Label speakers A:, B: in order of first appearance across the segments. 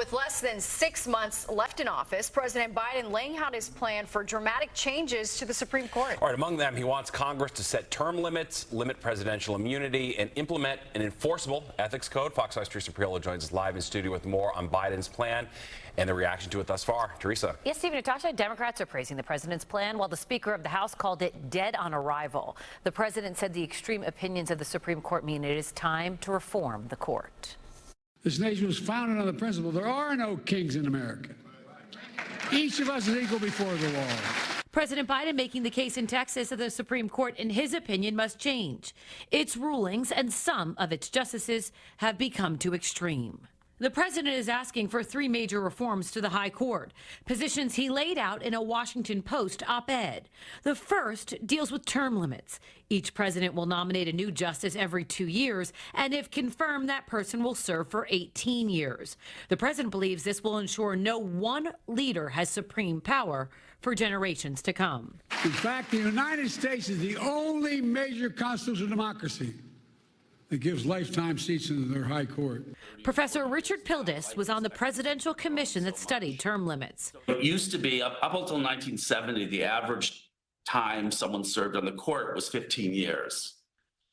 A: with less than 6 months left in office, President Biden laying out his plan for dramatic changes to the Supreme Court.
B: All right, among them, he wants Congress to set term limits, limit presidential immunity, and implement an enforceable ethics code. Fox 5's Teresa Priolo joins us live in studio with more on Biden's plan and the reaction to it thus far. Teresa.
C: Yes, Steve, Natasha, Democrats are praising the president's plan, while the Speaker of the House called it dead on arrival. The president said the extreme opinions of the Supreme Court mean it is time to reform the court.
D: This nation was founded on the principle there are no kings in America. Each of us is equal before the law.
C: President Biden making the case in Texas that the Supreme Court, in his opinion, must change. Its rulings and some of its justices have become too extreme. The president is asking for 3 major reforms to the high court, positions he laid out in a Washington Post op-ed. The first deals with term limits. Each president will nominate a new justice every 2 years, and if confirmed, that person will serve for 18 years. The president believes this will ensure no one leader has supreme power for generations to come.
D: In fact, the United States is the only major constitutional democracy that gives lifetime seats in their high court.
C: Professor Richard Pildes was on the presidential commission that studied term limits.
E: It used to be, up until 1970, the average time someone served on the court was 15 years.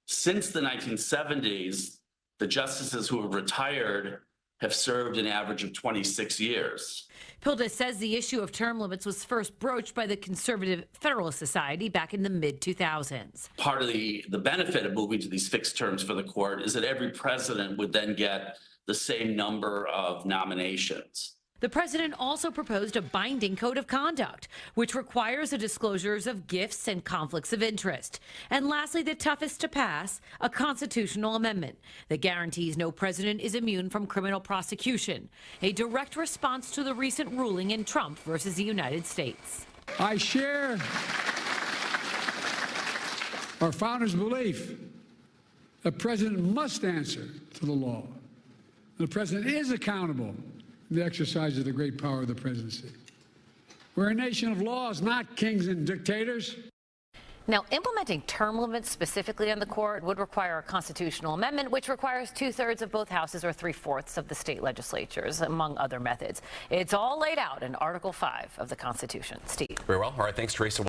E: Since the 1970s, the justices who have retired have served an average of 26 years.
C: Pildes says the issue of term limits was first broached by the Conservative Federalist Society back in the mid-2000s.
E: Part of the benefit of moving to these fixed terms for the court is that every president would then get the same number of nominations.
C: The president also proposed a binding code of conduct, which requires the disclosures of gifts and conflicts of interest. And lastly, the toughest to pass, a constitutional amendment that guarantees no president is immune from criminal prosecution, a direct response to the recent ruling in Trump versus the United States.
D: I share our founders' belief the president must answer to the law. The president is accountable in the exercise of the great power of the presidency. We're a nation of laws, not kings and dictators.
C: Now, implementing term limits specifically on the court would require a constitutional amendment, which requires 2/3 of both houses or 3/4 of the state legislatures, among other methods. It's all laid out in Article 5 of the Constitution. Steve.
B: Very well. All right. Thanks, Teresa.